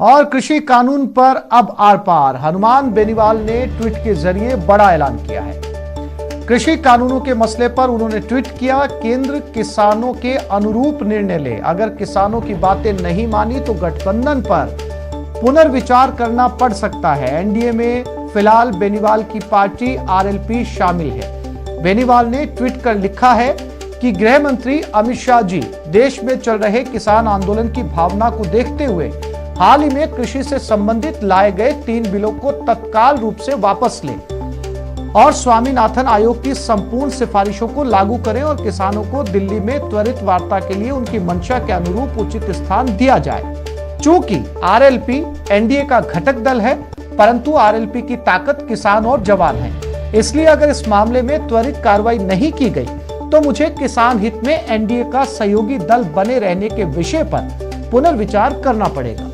और कृषि कानून पर अब आर पार, हनुमान बेनीवाल ने ट्वीट के जरिए बड़ा ऐलान किया है। कृषि कानूनों के मसले पर उन्होंने ट्वीट किया, केंद्र किसानों के अनुरूप निर्णय ले, अगर किसानों की बातें नहीं मानी तो गठबंधन पर पुनर्विचार करना पड़ सकता है। एनडीए में फिलहाल बेनीवाल की पार्टी आरएलपी शामिल है। बेनीवाल ने ट्वीट कर लिखा है कि गृह मंत्री अमित शाह जी देश में चल रहे किसान आंदोलन की भावना को देखते हुए हाल ही में कृषि से संबंधित लाए गए 3 बिलों को तत्काल रूप से वापस लें और स्वामीनाथन आयोग की संपूर्ण सिफारिशों को लागू करें और किसानों को दिल्ली में त्वरित वार्ता के लिए उनकी मंशा के अनुरूप उचित स्थान दिया जाए। चूंकि आरएलपी एनडीए का घटक दल है, परंतु आरएलपी की ताकत किसान और जवान है, इसलिए अगर इस मामले में त्वरित कार्रवाई नहीं की गई तो मुझे किसान हित में एनडीए का सहयोगी दल बने रहने के विषय पर पुनर्विचार करना पड़ेगा।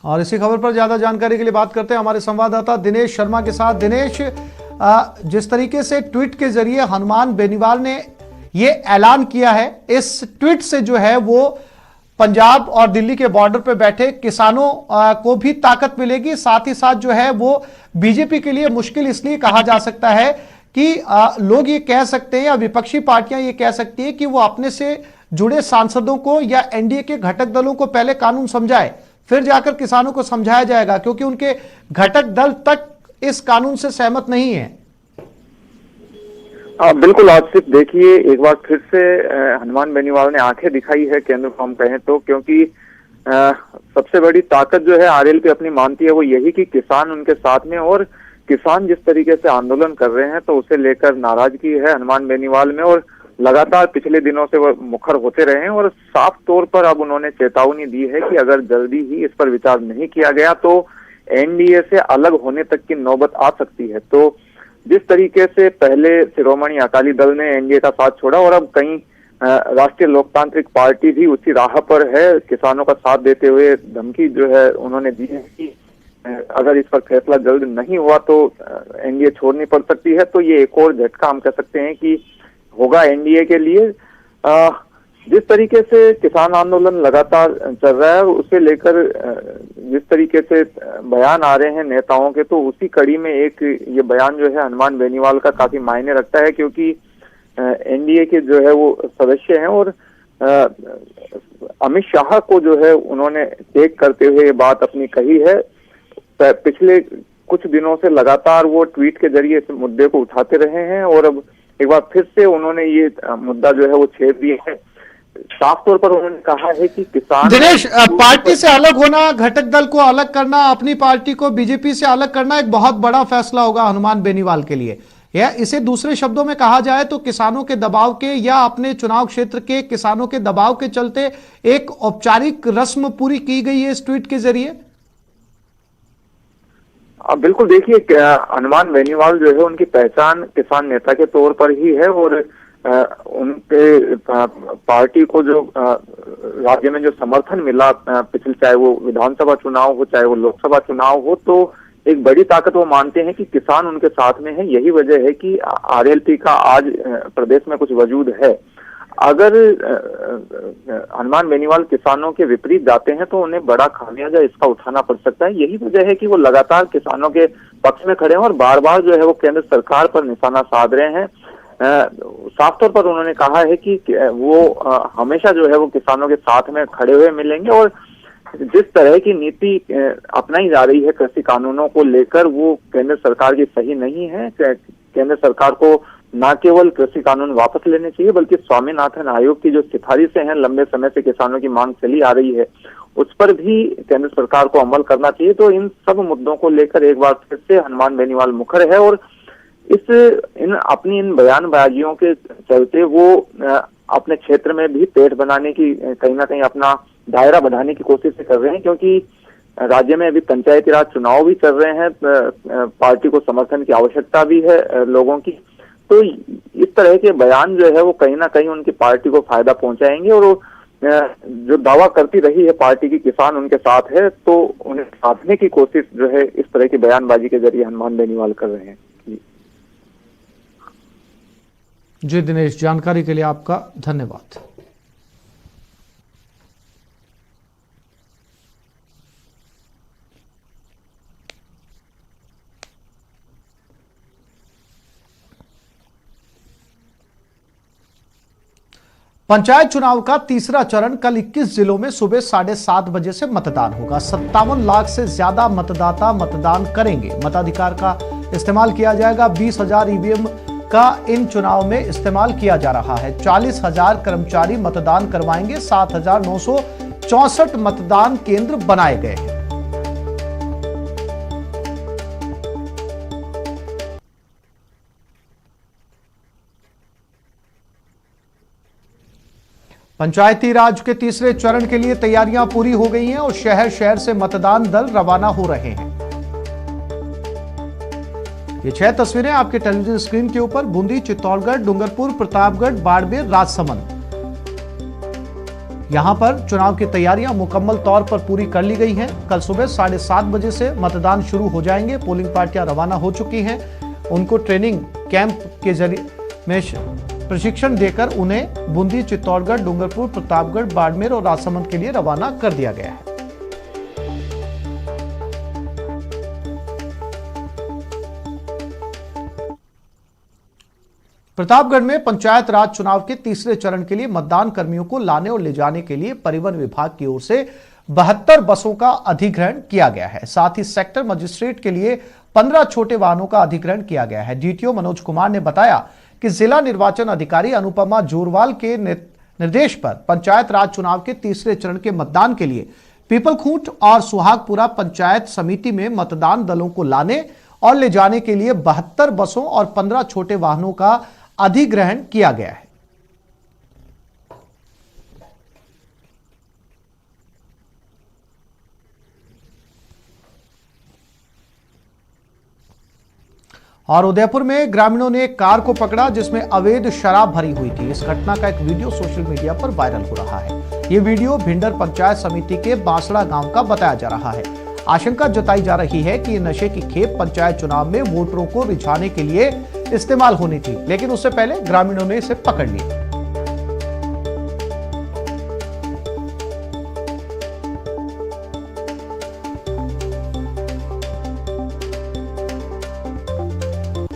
और इसी खबर पर ज्यादा जानकारी के लिए बात करते हैं हमारे संवाददाता दिनेश शर्मा के साथ। दिनेश, जिस तरीके से ट्वीट के जरिए हनुमान बेनीवाल ने ये ऐलान किया है, इस ट्वीट से जो है वो पंजाब और दिल्ली के बॉर्डर पर बैठे किसानों को भी ताकत मिलेगी, साथ ही साथ जो है वो बीजेपी के लिए मुश्किल इसलिए कहा जा सकता है कि लोग ये कह सकते हैं या विपक्षी पार्टियां ये कह सकती है कि वो अपने से जुड़े सांसदों को या एनडीए के घटक दलों को पहले कानून समझाए, फिर जाकर किसानों को समझाया जाएगा, क्योंकि उनके घटक दल तक इस कानून से सहमत नहीं है। बिल्कुल आसिफ, देखिए एक बार फिर से हनुमान बेनीवाल ने आंखें दिखाई है केंद्र को हम कहें तो, क्योंकि सबसे बड़ी ताकत जो है आरएलपी अपनी मानती है वो यही कि किसान उनके साथ में, और किसान जिस तरीके से आंदोलन कर रहे हैं तो उसे लेकर नाराजगी है हनुमान बेनीवाल में, और लगातार पिछले दिनों से वो मुखर होते रहे हैं। और साफ तौर पर अब उन्होंने चेतावनी दी है कि अगर जल्दी ही इस पर विचार नहीं किया गया तो एनडीए से अलग होने तक की नौबत आ सकती है। तो जिस तरीके से पहले शिरोमणि अकाली दल ने एनडीए का साथ छोड़ा और अब कई राष्ट्रीय लोकतांत्रिक पार्टी भी उसी राह पर है, किसानों का साथ देते हुए धमकी जो है उन्होंने दी है कि अगर इस पर फैसला जल्द नहीं हुआ तो एनडीए छोड़नी पड़ सकती है। तो ये एक और झटका हम कह सकते हैं कि होगा एनडीए के लिए। जिस तरीके से किसान आंदोलन लगातार चल रहा है उसे लेकर जिस तरीके से बयान आ रहे हैं नेताओं के, तो उसी कड़ी में एक ये बयान जो है हनुमान बेनीवाल का काफी मायने रखता है, क्योंकि एनडीए के जो है वो सदस्य हैं और अमित शाह को जो है उन्होंने टेक करते हुए ये बात अपनी कही है। पिछले कुछ दिनों से लगातार वो ट्वीट के जरिए इस मुद्दे को उठाते रहे हैं और अब एक बार फिर से उन्होंने ये मुद्दा जो है वो छेड़ दिया है। साफ तौर पर उन्होंने कहा है कि किसान दिनेश, पार्टी से अलग होना, घटक दल को अलग करना, अपनी पार्टी को बीजेपी से अलग करना एक बहुत बड़ा फैसला होगा हनुमान बेनीवाल के लिए। या इसे दूसरे शब्दों में कहा जाए तो किसानों के दबाव के या अपने चुनाव क्षेत्र के किसानों के दबाव के चलते एक औपचारिक रस्म पूरी की गई है इस ट्वीट के जरिए। बिल्कुल, देखिए हनुमान बेनीवाल जो है उनकी पहचान किसान नेता के तौर पर ही है और उनके पार्टी को जो राज्य में जो समर्थन मिला पिछले, चाहे वो विधानसभा चुनाव हो चाहे वो लोकसभा चुनाव हो, तो एक बड़ी ताकत वो मानते हैं कि किसान उनके साथ में है। यही वजह है कि आरएलपी का आज प्रदेश में कुछ वजूद है। अगर हनुमान बेनीवाल किसानों के विपरीत जाते हैं तो उन्हें बड़ा खामियाजा इसका उठाना पड़ सकता है। यही वजह है कि वो लगातार किसानों के पक्ष में खड़े हैं और बार बार जो है वो केंद्र सरकार पर निशाना साध रहे हैं। साफ तौर पर उन्होंने कहा है कि वो हमेशा जो है वो किसानों के साथ में खड़े हुए मिलेंगे और जिस तरह की नीति अपनाई जा रही है कृषि कानूनों को लेकर वो केंद्र सरकार की सही नहीं है। केंद्र सरकार को न केवल कृषि कानून वापस लेने चाहिए बल्कि स्वामीनाथन आयोग की जो सिफारिशें हैं लंबे समय से किसानों की मांग चली आ रही है उस पर भी केंद्र सरकार को अमल करना चाहिए। तो इन सब मुद्दों को लेकर एक बार फिर से हनुमान बेनीवाल मुखर है और अपनी इन बयानबाजियों के चलते वो अपने क्षेत्र में भी पेठ बनाने की कहीं ना कहीं अपना दायरा बढ़ाने की कोशिश कर रहे हैं, क्योंकि राज्य में अभी पंचायती राज चुनाव भी चल रहे हैं, पार्टी को समर्थन की आवश्यकता भी है लोगों की। तो इस तरह के बयान जो है वो कहीं ना कहीं उनकी पार्टी को फायदा पहुंचाएंगे, और जो दावा करती रही है पार्टी की किसान उनके साथ है, तो उन्हें साधने की कोशिश जो है इस तरह की बयानबाजी के जरिए हनुमान बेनीवाल कर रहे हैं। जी दिनेश, जानकारी के लिए आपका धन्यवाद। पंचायत चुनाव का तीसरा चरण कल 21 जिलों में सुबह 7:30 बजे से मतदान होगा। 57 लाख से ज्यादा मतदाता मतदान करेंगे। मताधिकार का इस्तेमाल किया जाएगा। 20,000 ईवीएम का इन चुनाव में इस्तेमाल किया जा रहा है। 40,000 कर्मचारी मतदान करवाएंगे। 7,964 मतदान केंद्र बनाए गए हैं। पंचायती राज के तीसरे चरण के लिए तैयारियां पूरी हो गई हैं और शहर शहर से मतदान दल रवाना हो रहे हैं। ये 6 तस्वीरें आपके टेलीविजन स्क्रीन के ऊपर बूंदी, चित्तौड़गढ़, डूंगरपुर, प्रतापगढ़, बाड़मेर, राजसमंद। यहां पर चुनाव की तैयारियां मुकम्मल तौर पर पूरी कर ली गई हैं। कल सुबह 7:30 बजे से मतदान शुरू हो जाएंगे। पोलिंग पार्टियां रवाना हो चुकी हैं। उनको ट्रेनिंग कैंप के जरिए में प्रशिक्षण देकर उन्हें बूंदी, चित्तौड़गढ़, डूंगरपुर, प्रतापगढ़, बाड़मेर और राजसमंद के लिए रवाना कर दिया गया है। प्रतापगढ़ में पंचायत राज चुनाव के तीसरे चरण के लिए मतदान कर्मियों को लाने और ले जाने के लिए परिवहन विभाग की ओर से 72 बसों का अधिग्रहण किया गया है। साथ ही सेक्टर मजिस्ट्रेट के लिए 15 छोटे वाहनों का अधिग्रहण किया गया है। डीटीओ मनोज कुमार ने बताया कि जिला निर्वाचन अधिकारी अनुपमा जोरवाल के निर्देश पर पंचायत राज चुनाव के तीसरे चरण के मतदान के लिए पीपलखूंट और सुहागपुरा पंचायत समिति में मतदान दलों को लाने और ले जाने के लिए 72 बसों और 15 छोटे वाहनों का अधिग्रहण किया गया है। और उदयपुर में ग्रामीणों ने एक कार को पकड़ा जिसमें अवैध शराब भरी हुई थी। इस घटना का एक वीडियो सोशल मीडिया पर वायरल हो रहा है। यह वीडियो भिंडर पंचायत समिति के बांसड़ा गांव का बताया जा रहा है। आशंका जताई जा रही है कि ये नशे की खेप पंचायत चुनाव में वोटरों को रिझाने के लिए इस्तेमाल होनी थी, लेकिन उससे पहले ग्रामीणों ने इसे पकड़ लिया।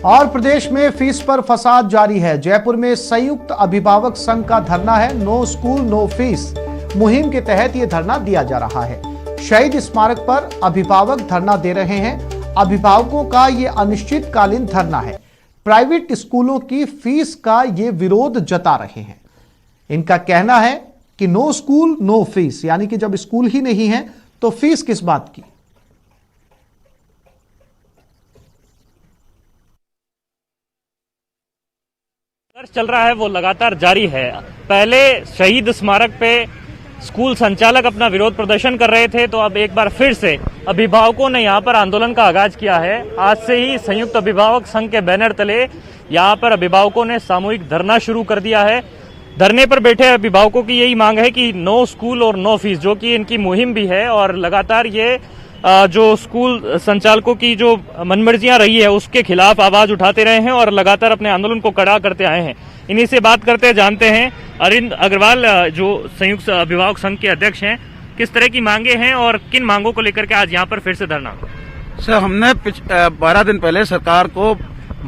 और प्रदेश में फीस पर फसाद जारी है। जयपुर में संयुक्त अभिभावक संघ का धरना है। नो स्कूल नो फीस मुहिम के तहत यह धरना दिया जा रहा है। शहीद स्मारक पर अभिभावक धरना दे रहे हैं। अभिभावकों का यह अनिश्चितकालीन धरना है। प्राइवेट स्कूलों की फीस का ये विरोध जता रहे हैं। इनका कहना है कि नो स्कूल नो फीस, यानी कि जब स्कूल ही नहीं है तो फीस किस बात की। चल रहा है वो लगातार जारी है। पहले शहीद स्मारक पे स्कूल संचालक अपना विरोध प्रदर्शन कर रहे थे, तो अब एक बार फिर से अभिभावकों ने यहाँ पर आंदोलन का आगाज किया है। आज से ही संयुक्त अभिभावक संघ के बैनर तले यहाँ पर अभिभावकों ने सामूहिक धरना शुरू कर दिया है। धरने पर बैठे अभिभावकों की यही मांग है कि नो स्कूल और नो फीस, जो कि इनकी मुहिम भी है, और लगातार ये जो स्कूल संचालकों की जो मनमर्जियां रही है उसके खिलाफ आवाज उठाते रहे हैं और लगातार अपने आंदोलन को कड़ा करते आए हैं। इन्हीं से बात करते जानते हैं अरिंद अग्रवाल, जो संयुक्त अभिभावक संघ के अध्यक्ष हैं, किस तरह की मांगे हैं और किन मांगों को लेकर के आज यहाँ पर फिर से धरना। सर, हमने 12 दिन पहले सरकार को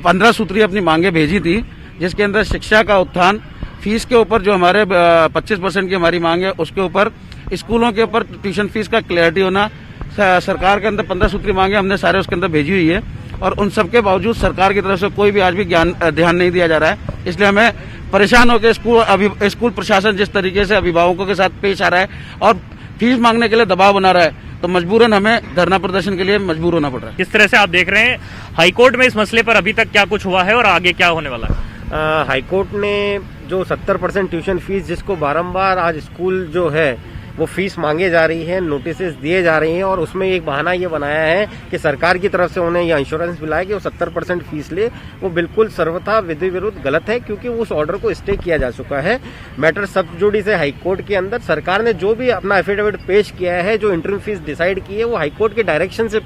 15 सूत्रीय अपनी मांगे भेजी थी, जिसके अंदर शिक्षा का उत्थान, फीस के ऊपर जो हमारे 25% की हमारी मांग है उसके ऊपर, स्कूलों के ऊपर ट्यूशन फीस का क्लैरिटी होना। सरकार के अंदर 15 सूत्री मांगे हमने सारे उसके अंदर भेजी हुई है, और उन सब के बावजूद सरकार की तरफ से कोई भी आज भी ध्यान नहीं दिया जा रहा है। इसलिए हमें परेशान होकर स्कूल प्रशासन जिस तरीके से अभिभावकों के साथ पेश आ रहा है और फीस मांगने के लिए दबाव बना रहा है, तो मजबूरन हमें धरना प्रदर्शन के लिए मजबूर होना पड़ रहा है। किस तरह से आप देख रहे हैं हाईकोर्ट में इस मसले पर अभी तक क्या कुछ हुआ है और आगे क्या होने वाला है? हाईकोर्ट ने जो 70% ट्यूशन फीस जिसको बारंबार आज स्कूल जो है वो फीस मांगे जा रही है, नोटिस दिए जा रही हैं और उसमें एक बहाना ये बनाया है कि सरकार की तरफ से उन्हें यह इंश्योरेंस मिला है कि वो 70% फीस ले। वो बिल्कुल सर्वथा विधि विरुद्ध गलत है, क्योंकि उस ऑर्डर को स्टे किया जा चुका है। मैटर सब जुडिस है हाईकोर्ट के अंदर। सरकार ने जो भी अपना एफिडेविट पेश किया है, जो इंटरिम फीस डिसाइड की है, वो हाईकोर्ट के डायरेक्शन से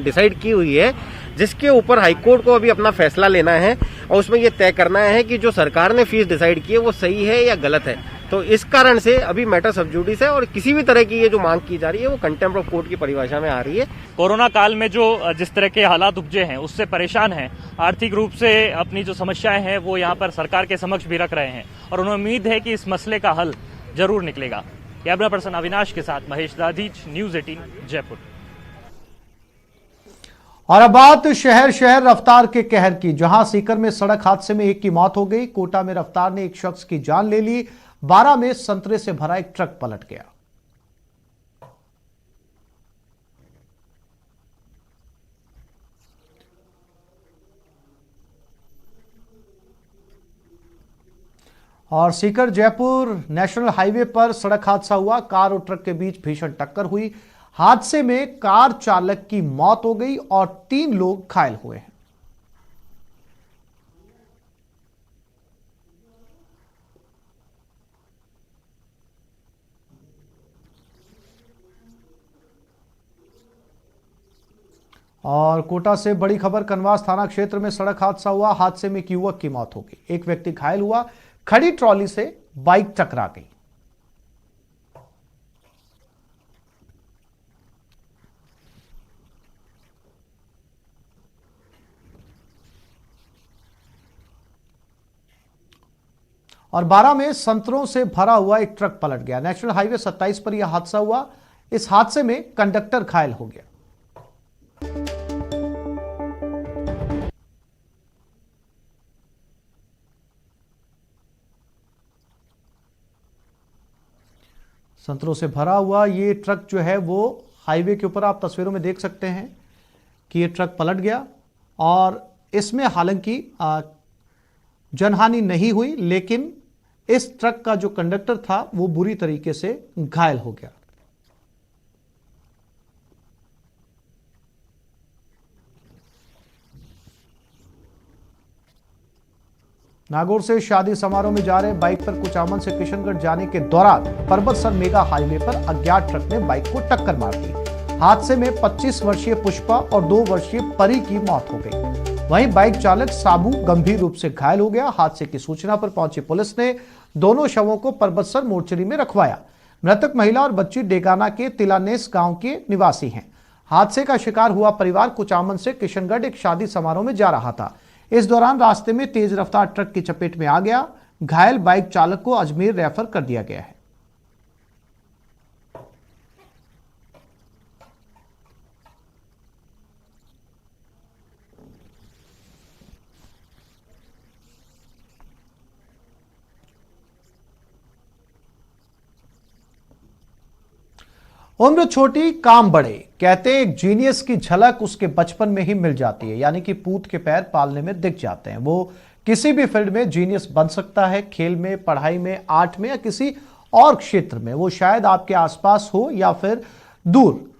डिसाइड की हुई है, जिसके ऊपर हाईकोर्ट को अभी अपना फैसला लेना है और उसमें यह तय करना है कि जो सरकार ने फीस डिसाइड की है वो सही है या गलत है। तो इस कारण से अभी मैटर सब जुडिस है और किसी भी तरह की ये जो मांग की जा रही है वो कंटेम्प्ट ऑफ कोर्ट की परिभाषा में आ रही है। कोरोना काल में जो जिस तरह के हालात उपजे हैं उससे परेशान हैं, आर्थिक रूप से अपनी जो समस्याएं हैं वो यहाँ पर सरकार के समक्ष भी रख रहे हैं और उन्हें उम्मीद है कि इस मसले का हल जरूर निकलेगा। कैमरा पर्सन अविनाश के साथ महेश दाधीच, न्यूज 18 जयपुर। और अब बात शहर शहर रफ्तार के कहर की, जहां सीकर में सड़क हादसे में एक की मौत हो गई। कोटा में रफ्तार ने एक शख्स की जान ले ली। 12 में संतरे से भरा एक ट्रक पलट गया। और सीकर जयपुर नेशनल हाईवे पर सड़क हादसा हुआ। कार और ट्रक के बीच भीषण टक्कर हुई। हादसे में कार चालक की मौत हो गई और 3 लोग घायल हुए हैं। और कोटा से बड़ी खबर, कनवास थाना क्षेत्र में सड़क हादसा हुआ। हादसे में एक युवक की मौत हो गई, एक व्यक्ति घायल हुआ। खड़ी ट्रॉली से बाइक टकरा गई। और 12 में संतरों से भरा हुआ एक ट्रक पलट गया। नेशनल हाईवे 27 पर यह हादसा हुआ। इस हादसे में कंडक्टर घायल हो गया। संतरों से भरा हुआ ये ट्रक जो है वो हाईवे के ऊपर, आप तस्वीरों में देख सकते हैं कि ये ट्रक पलट गया और इसमें हालांकि जनहानि नहीं हुई, लेकिन इस ट्रक का जो कंडक्टर था वो बुरी तरीके से घायल हो गया। नागौर से शादी समारोह में जा रहे बाइक पर कुचामन से किशनगढ़ जाने के दौरान पर्वतसर मेगा हाईवे पर अज्ञात ट्रक ने बाइक को टक्कर मार दी। हादसे में 25 वर्षीय पुष्पा और 2 वर्षीय परी की मौत हो गई। वहीं बाइक चालक साबू गंभीर रूप से घायल हो गया। हादसे की सूचना पर पहुंची पुलिस ने दोनों शवों को पर्वतसर मोर्चरी में रखवाया। मृतक महिला और बच्ची डेगाना के तिलानेस गांव के निवासी हैं। हादसे का शिकार हुआ परिवार कुचामन से किशनगढ़ एक शादी समारोह में जा रहा था। इस दौरान रास्ते में तेज रफ्तार ट्रक की चपेट में आ गया। घायल बाइक चालक को अजमेर रेफर कर दिया गया है। उम्र छोटी काम बड़े, कहते हैं एक जीनियस की झलक उसके बचपन में ही मिल जाती है, यानी कि पूत के पैर पालने में दिख जाते हैं। वो किसी भी फील्ड में जीनियस बन सकता है, खेल में, पढ़ाई में, आर्ट में या किसी और क्षेत्र में। वो शायद आपके आसपास हो या फिर दूर।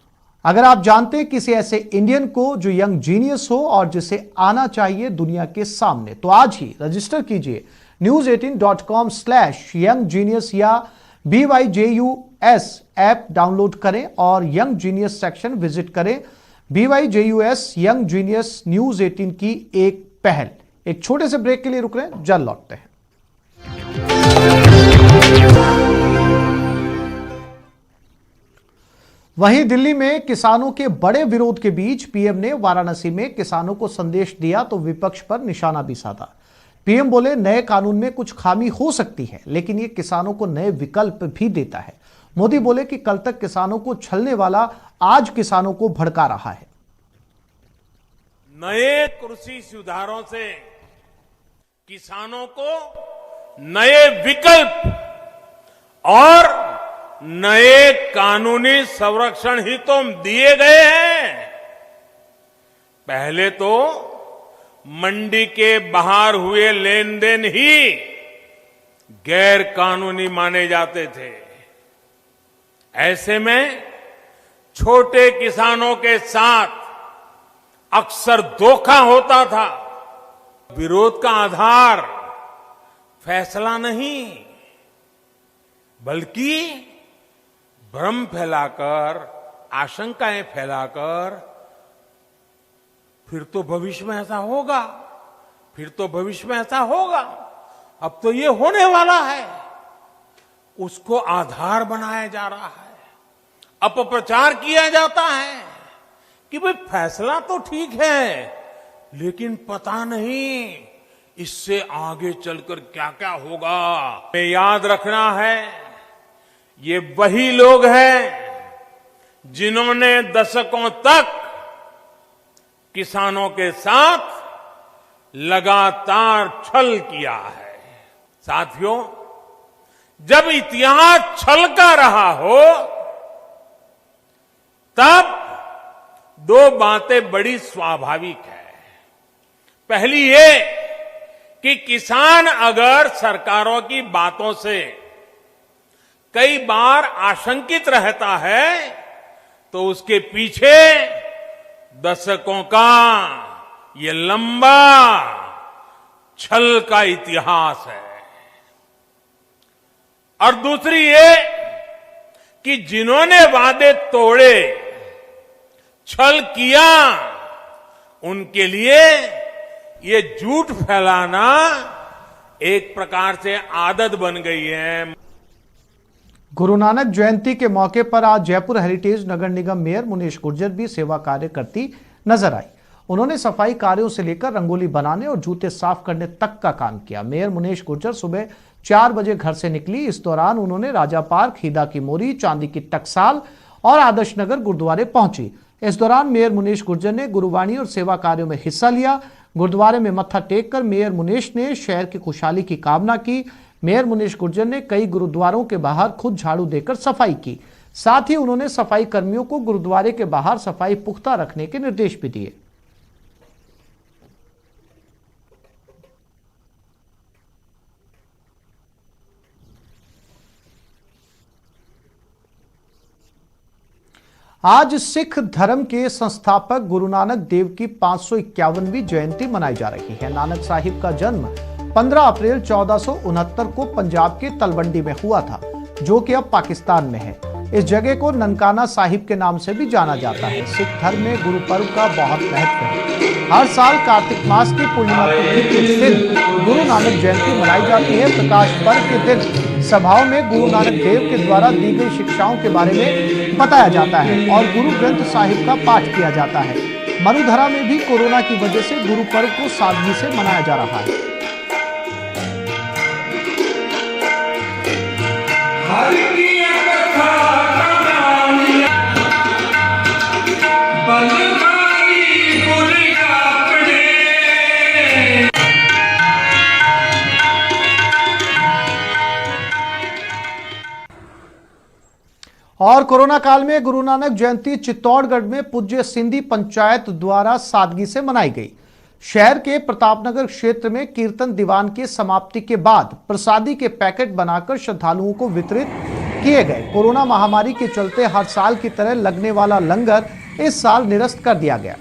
अगर आप जानते हैं किसी ऐसे इंडियन को जो यंग जीनियस हो और जिसे आना चाहिए दुनिया के सामने, तो आज ही रजिस्टर कीजिए news18.com/younggenius या BYJUS ऐप डाउनलोड करें और यंग जीनियस सेक्शन विजिट करें। BYJUS यंग जीनियस न्यूज 18 की एक पहल। एक छोटे से ब्रेक के लिए रुक रहे हैं, जल्द लौटते हैं। वहीं दिल्ली में किसानों के बड़े विरोध के बीच पीएम ने वाराणसी में किसानों को संदेश दिया तो विपक्ष पर निशाना भी साधा। पीएम बोले नए कानून में कुछ खामी हो सकती है, लेकिन ये किसानों को नए विकल्प भी देता है। मोदी बोले कि कल तक किसानों को छलने वाला आज किसानों को भड़का रहा है। नए कृषि सुधारों से किसानों को नए विकल्प और नए कानूनी संरक्षण ही तो दिए गए हैं। पहले तो मंडी के बाहर हुए लेन देन ही गैर कानूनी माने जाते थे। ऐसे में छोटे किसानों के साथ अक्सर धोखा होता था। विरोध का आधार फैसला नहीं, बल्कि भ्रम फैलाकर, आशंकाएं फैलाकर, फिर तो भविष्य में ऐसा होगा, फिर तो भविष्य में ऐसा होगा, अब तो ये होने वाला है, उसको आधार बनाया जा रहा है। अपप्रचार किया जाता है कि भाई फैसला तो ठीक है, लेकिन पता नहीं इससे आगे चलकर क्या क्या होगा। हमें याद रखना है, ये वही लोग हैं जिन्होंने दशकों तक किसानों के साथ लगातार छल किया है। साथियों, जब इतिहास छल का रहा हो, तब दो बातें बड़ी स्वाभाविक है। पहली ये कि किसान अगर सरकारों की बातों से कई बार आशंकित रहता है, तो उसके पीछे दशकों का ये लंबा छल का इतिहास है। और दूसरी ये कि जिन्होंने वादे तोड़े, छल किया, उनके लिए ये झूठ फैलाना एक प्रकार से आदत बन गई है। गुरु नानक जयंती के मौके पर आज जयपुर हेरिटेज नगर निगम मेयर मुनीश गुर्जर भी सेवा कार्य करती नजर आई। उन्होंने सफाई कार्यों से लेकर रंगोली बनाने और जूते साफ करने तक का काम किया। मेयर मुनीश गुर्जर सुबह 4 बजे घर से निकली। इस दौरान उन्होंने राजा पार्क, हीदा की मोरी, चांदी की टकसाल और आदर्श नगर गुरुद्वारे पहुंची। इस दौरान मेयर मुनीश गुर्जर ने गुरुवाणी और सेवा कार्यों में हिस्सा लिया। गुरुद्वारे में मत्था टेक कर मेयर मुनीश ने शहर की खुशहाली की कामना की। मेयर मुनीश गुर्जर ने कई गुरुद्वारों के बाहर खुद झाड़ू देकर सफाई की। साथ ही उन्होंने सफाई कर्मियों को गुरुद्वारे के बाहर सफाई पुख्ता रखने के निर्देश भी दिए। आज सिख धर्म के संस्थापक गुरु नानक देव की 551वीं जयंती मनाई जा रही है। नानक साहिब का जन्म 15 अप्रैल 1469 को पंजाब के तलवंडी में हुआ था, जो कि अब पाकिस्तान में है। इस जगह को ननकाना साहिब के नाम से भी जाना जाता है। सिख धर्म में गुरु पर्व का बहुत महत्व है। हर साल कार्तिक मास की पूर्णिमा तिथि के दिन गुरु नानक जयंती मनाई जाती है। प्रकाश पर्व के दिन सभाओं में गुरु नानक देव के द्वारा दी गई शिक्षाओं के बारे में बताया जाता है और गुरु ग्रंथ साहिब का पाठ किया जाता है। मरुधरा में भी कोरोना की वजह से गुरु पर्व को सादगी से मनाया जा रहा है। और कोरोना काल में गुरु नानक जयंती चित्तौड़गढ़ में पूज्य सिंधी पंचायत द्वारा सादगी से मनाई गई। शहर के प्रतापनगर क्षेत्र में कीर्तन दीवान की समाप्ति के बाद प्रसादी के पैकेट बनाकर श्रद्धालुओं को वितरित किए गए। कोरोना महामारी के चलते हर साल की तरह लगने वाला लंगर इस साल निरस्त कर दिया गया।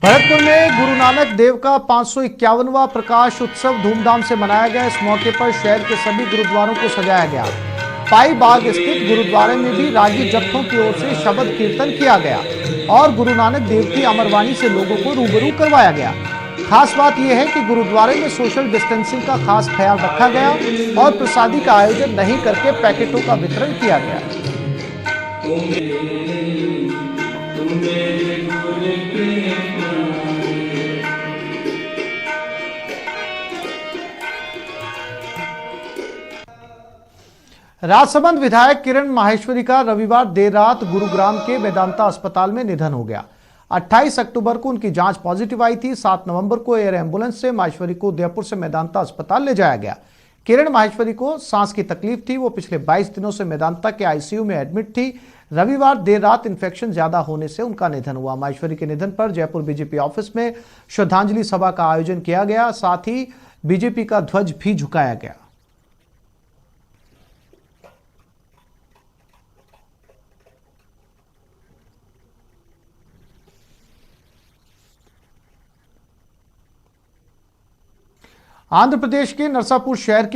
भरतपुर में गुरु नानक देव का 551वां प्रकाश उत्सव धूमधाम से मनाया गया। इस मौके पर शहर के सभी गुरुद्वारों को सजाया गया। पाई बाग स्थित गुरुद्वारे में भी रागी जत्थों की ओर से शब्द कीर्तन किया गया और गुरु नानक देव की अमरवाणी से लोगों को रूबरू करवाया गया। खास बात यह है कि गुरुद्वारे में सोशल डिस्टेंसिंग का खास ख्याल रखा गया और प्रसादी का आयोजन नहीं करके पैकेटों का वितरण किया गया। राजसमंद विधायक किरण माहेश्वरी का रविवार देर रात गुरुग्राम के मेदांता अस्पताल में निधन हो गया। 28 अक्टूबर को उनकी जांच पॉजिटिव आई थी। 7 नवंबर को एयर एम्बुलेंस से माहेश्वरी को उदयपुर से मेदांता अस्पताल ले जाया गया। किरण माहेश्वरी को सांस की तकलीफ थी। वो पिछले 22 दिनों से मेदांता के आईसीयू में एडमिट थी। रविवार देर रात इन्फेक्शन ज्यादा होने से उनका निधन हुआ। माहेश्वरी के निधन पर जयपुर बीजेपी ऑफिस में श्रद्धांजलि सभा का आयोजन किया गया, साथ ही बीजेपी का ध्वज भी झुकाया गया। आंध्र प्रदेश के नरसापुर शहर की